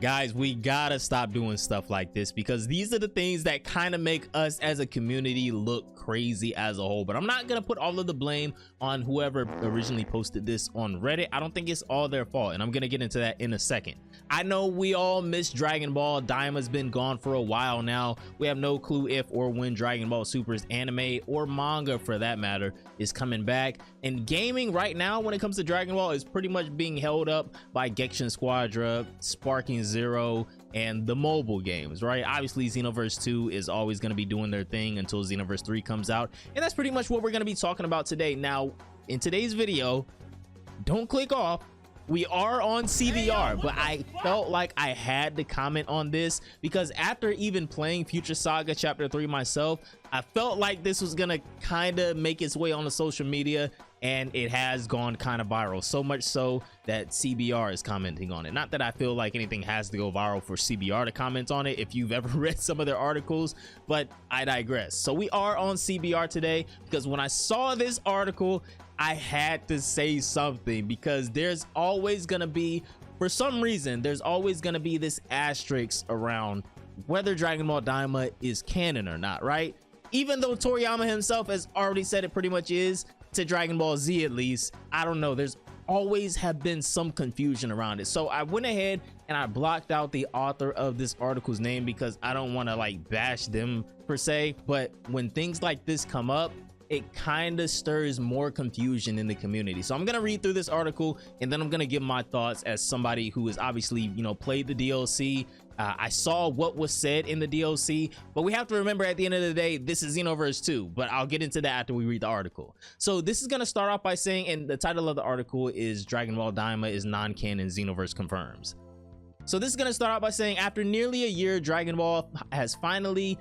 Guys, we gotta stop doing stuff like this because these are the things that kind of make us as a community look crazy as a whole. But I'm not gonna put all of the blame on whoever originally posted this on Reddit. I don't think it's all their fault, and I'm gonna get into that in a second. I know we all miss Dragon Ball. DAIMA's been gone for a while now. We have no clue if or when Dragon Ball Super's anime or manga, for that matter, is coming back. And gaming right now when it comes to Dragon Ball is pretty much being held up by Genshin Squadra, Sparking Zero, and the mobile games, right? Obviously Xenoverse 2 is always going to be doing their thing until Xenoverse 3 comes out, and that's pretty much what we're going to be talking about today. Now in today's video, don't click off, we are on CBR, but I felt like I had to comment on this because after even playing Future Saga Chapter 3 myself, I felt like this was gonna kind of make its way on the social media, and it has gone kind of viral, so much so that CBR is commenting on it. Not that I feel like anything has to go viral for CBR to comment on it if you've ever read some of their articles, but I digress. So we are on CBR today because when I saw this article, I had to say something because there's always gonna be, for some reason, there's always gonna be this asterisk around whether Dragon Ball DAIMA is canon or not, right? Even though Toriyama himself has already said it pretty much is, to Dragon Ball Z at least, I don't know, there's always have been some confusion around it. So I went ahead and I blocked out the author of this article's name because I don't want to like bash them per se, but when things like this come up, it kind of stirs more confusion in the community. So I'm gonna read through this article and then I'm gonna give my thoughts as somebody who has obviously, you know, played the DLC. I saw what was said in the DLC, but we have to remember at the end of the day, this is Xenoverse 2, but I'll get into that after we read the article. So this is gonna start off by saying, and the title of the article is Dragon Ball DAIMA is non-canon, Xenoverse confirms. So this is gonna start out by saying, after nearly a year, Dragon Ball has finally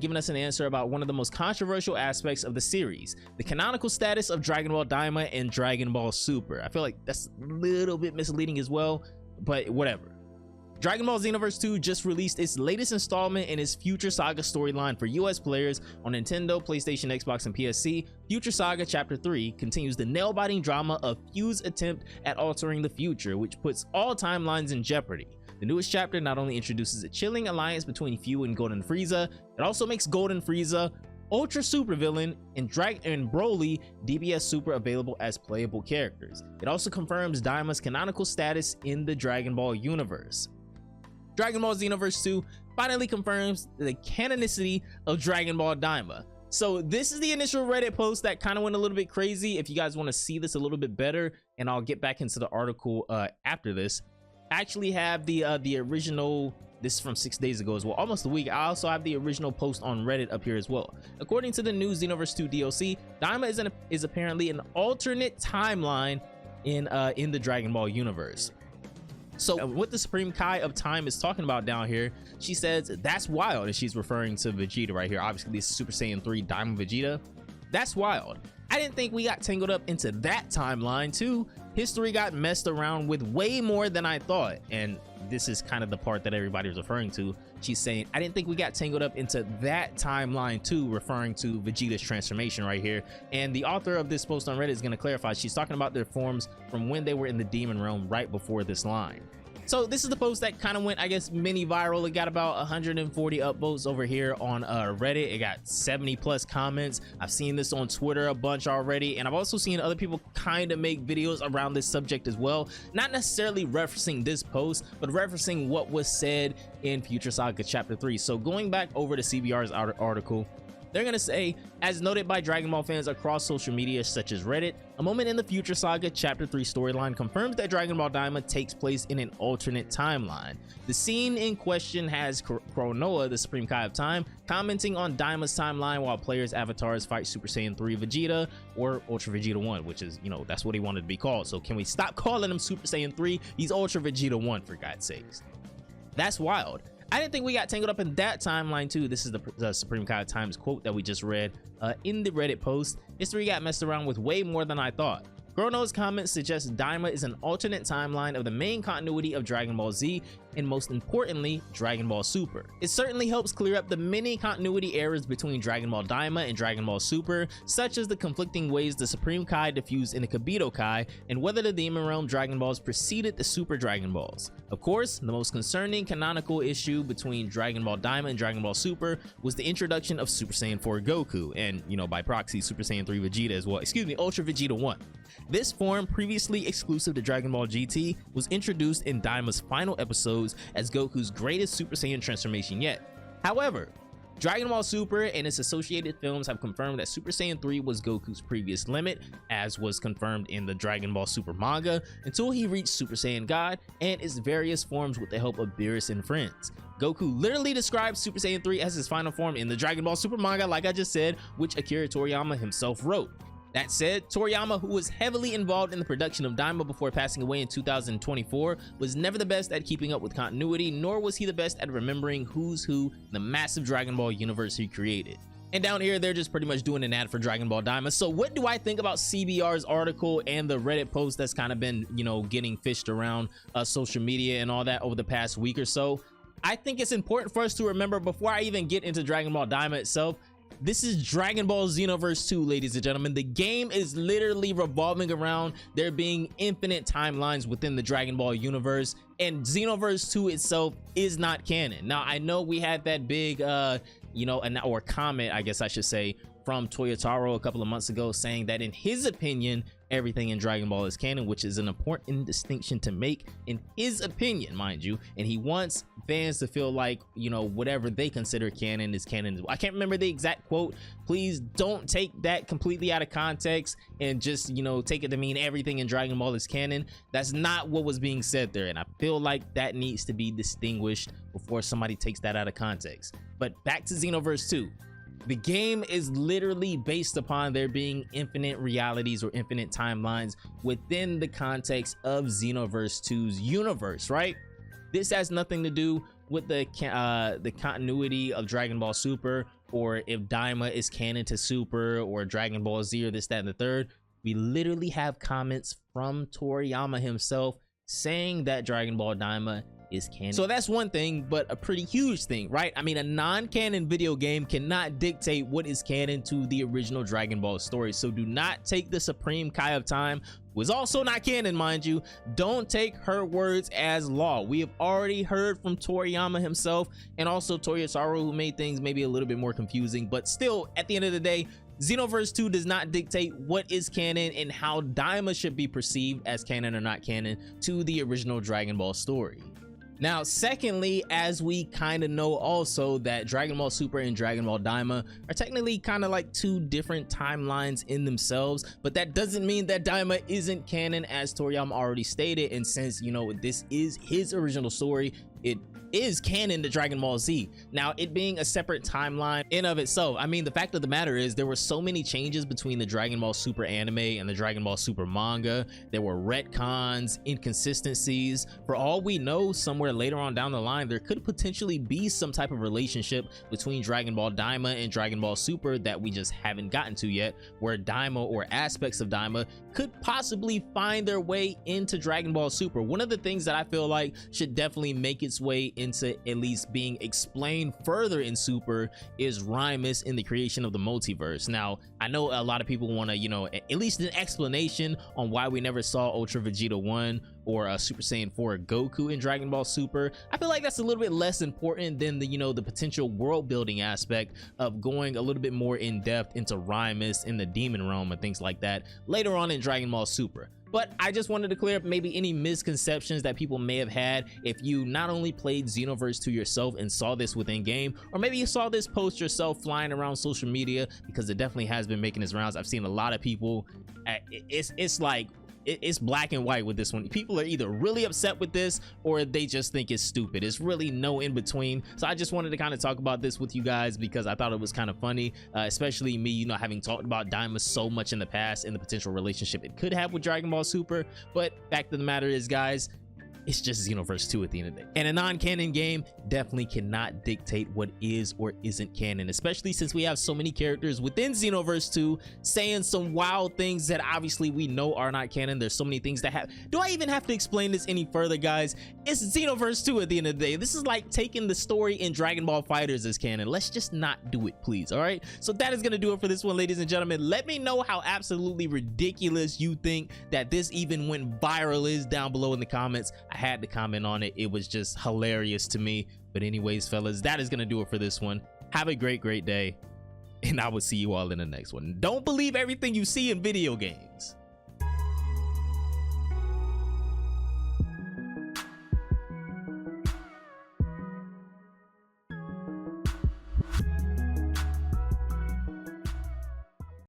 given us an answer about one of the most controversial aspects of the series, the canonical status of Dragon Ball DAIMA and Dragon Ball Super. I feel like that's a little bit misleading as well, but whatever. Dragon Ball Xenoverse 2 just released its latest installment in its Future Saga storyline for US players on Nintendo, PlayStation, Xbox, and PSC. Future Saga Chapter 3 continues the nail-biting drama of Fu's attempt at altering the future, which puts all timelines in jeopardy. The newest chapter not only introduces a chilling alliance between Fu and Golden Frieza, it also makes Golden Frieza, Ultra Super Villain, and Broly DBS Super available as playable characters. It also confirms DAIMA's canonical status in the Dragon Ball universe. Dragon Ball Xenoverse 2 finally confirms the canonicity of Dragon Ball DAIMA. So this is the initial Reddit post that kind of went a little bit crazy. If you guys want to see this a little bit better, and I'll get back into the article after this, I actually have the original. This is from 6 days ago as well, almost a week. I also have the original post on Reddit up here as well. According to the new Xenoverse 2 DLC, DAIMA is apparently an alternate timeline in the Dragon Ball universe. So what the Supreme Kai of Time is talking about down here, she says that's wild, and she's referring to Vegeta right here. Obviously this is Super Saiyan 3 DAIMA Vegeta. That's wild. I didn't think we got tangled up into that timeline too. History got messed around with way more than I thought, and this is kind of the part that everybody was referring to. She's saying, I didn't think we got tangled up into that timeline too, referring to Vegeta's transformation right here. And the author of this post on Reddit is going to clarify. She's talking about their forms from when they were in the demon realm right before this line. So this is the post that kind of went, I guess, mini viral. It got about 140 upvotes over here on Reddit. It got 70 plus comments. I've seen this on Twitter a bunch already, and I've also seen other people kind of make videos around this subject as well, not necessarily referencing this post, but referencing what was said in Future Saga Chapter 3. So going back over to CBR's article, they're gonna say, as noted by Dragon Ball fans across social media such as Reddit, a moment in the Future Saga Chapter 3 storyline confirms that Dragon Ball DAIMA takes place in an alternate timeline. The scene in question has Chronoa, the Supreme Kai of Time, commenting on DAIMA's timeline while players' avatars fight Super Saiyan 3 Vegeta or Ultra Vegeta 1, which is, you know, that's what he wanted to be called. So can we stop calling him Super Saiyan 3? He's Ultra Vegeta 1, for God's sakes. That's wild. I didn't think we got tangled up in that timeline too. This is the Supreme Kai of Time's quote that we just read in the Reddit post. History got messed around with way more than I thought. Chrono's comment suggests DAIMA is an alternate timeline of the main continuity of Dragon Ball Z, and most importantly, Dragon Ball Super. It certainly helps clear up the many continuity errors between Dragon Ball DAIMA and Dragon Ball Super, such as the conflicting ways the Supreme Kai diffused into Kibito Kai, and whether the Demon Realm Dragon Balls preceded the Super Dragon Balls. Of course, the most concerning canonical issue between Dragon Ball DAIMA and Dragon Ball Super was the introduction of Super Saiyan 4 Goku, and, by proxy, Super Saiyan 3 Vegeta as well, Ultra Vegeta 1. This form, previously exclusive to Dragon Ball GT, was introduced in DAIMA's final episodes as Goku's greatest Super Saiyan transformation yet. However, Dragon Ball Super and its associated films have confirmed that Super Saiyan 3 was Goku's previous limit, as was confirmed in the Dragon Ball Super manga, until he reached Super Saiyan God and its various forms with the help of Beerus and friends. Goku literally describes Super Saiyan 3 as his final form in the Dragon Ball Super manga, like I just said, which Akira Toriyama himself wrote. That said, Toriyama, who was heavily involved in the production of DAIMA before passing away in 2024, was never the best at keeping up with continuity, nor was he the best at remembering who's who in the massive Dragon Ball universe he created. And down here, they're just pretty much doing an ad for Dragon Ball DAIMA. So what do I think about CBR's article and the Reddit post that's kind of been, getting fished around social media and all that over the past week or so? I think it's important for us to remember, before I even get into Dragon Ball DAIMA itself, this is Dragon Ball Xenoverse 2, ladies and gentlemen. The game is literally revolving around there being infinite timelines within the Dragon Ball universe, and Xenoverse 2 itself is not canon. Now, I know we had that big, or comment, I guess I should say, from Toyotaro a couple of months ago, saying that in his opinion, everything in Dragon Ball is canon, which is an important distinction to make, in his opinion, mind you, and he wants fans to feel like, whatever they consider canon is canon. I can't remember the exact quote. Please don't take that completely out of context and just, take it to mean everything in Dragon Ball is canon. That's not what was being said there, and I feel like that needs to be distinguished before somebody takes that out of context. But back to Xenoverse 2. The game is literally based upon there being infinite realities or infinite timelines within the context of Xenoverse 2's universe, right? This has nothing to do with the continuity of Dragon Ball Super, or if DAIMA is canon to Super, or Dragon Ball Z, or this, that, and the third. We literally have comments from Toriyama himself saying that Dragon Ball DAIMA is canon. So that's one thing, but a pretty huge thing, right? I mean, a non-canon video game cannot dictate what is canon to the original Dragon Ball story. So do not take the Supreme Kai of Time, who is also not canon, mind you, don't take her words as law. We have already heard from Toriyama himself, and also Toyotaro, who made things maybe a little bit more confusing, but still, at the end of the day, Xenoverse 2 does not dictate what is canon and how DAIMA should be perceived as canon or not canon to the original Dragon Ball story. Now, secondly, as we kind of know also that Dragon Ball Super and Dragon Ball DAIMA are technically kind of like two different timelines in themselves, but that doesn't mean that DAIMA isn't canon, as Toriyama already stated. And since, this is his original story, it is canon to Dragon Ball Z. Now, it being a separate timeline in of itself, I mean, the fact of the matter is there were so many changes between the Dragon Ball Super anime and the Dragon Ball Super manga. There were retcons, inconsistencies. For all we know, somewhere later on down the line, there could potentially be some type of relationship between Dragon Ball DAIMA and Dragon Ball Super that we just haven't gotten to yet, where DAIMA or aspects of DAIMA could possibly find their way into Dragon Ball Super. One of the things that I feel like should definitely make its way into at least being explained further in Super is Rhymus in the creation of the multiverse. Now, I know a lot of people want to, at least an explanation on why we never saw Ultra Vegeta 1 or Super Saiyan 4 Goku in Dragon Ball Super. I feel like that's a little bit less important than the, the potential world building aspect of going a little bit more in depth into Rhymus in the Demon Realm and things like that later on in Dragon Ball Super. But I just wanted to clear up maybe any misconceptions that people may have had if you not only played Xenoverse 2 yourself and saw this within game, or maybe you saw this post yourself flying around social media, because it definitely has been making its rounds. I've seen a lot of people, it's like, it's black and white with this one. People are either really upset with this or they just think it's stupid. It's really no in between. So I just wanted to kind of talk about this with you guys because I thought it was kind of funny, especially me, having talked about DAIMA so much in the past and the potential relationship it could have with Dragon Ball Super. But fact of the matter is, guys, it's just Xenoverse 2 at the end of the day. And a non-canon game definitely cannot dictate what is or isn't canon, especially since we have so many characters within Xenoverse 2 saying some wild things that obviously we know are not canon. There's so many things that have, do I even have to explain this any further, guys? It's Xenoverse 2 at the end of the day. This is like taking the story in Dragon Ball FighterZ as canon. Let's just not do it, please. All right, so that is gonna do it for this one, ladies and gentlemen. Let me know how absolutely ridiculous you think that this even went viral is down below in the comments. I had to comment on it. It was just hilarious to me. But anyways, fellas, that is gonna do it for this one. Have a great day, and I will see you all in the next one. Don't believe everything you see in video games.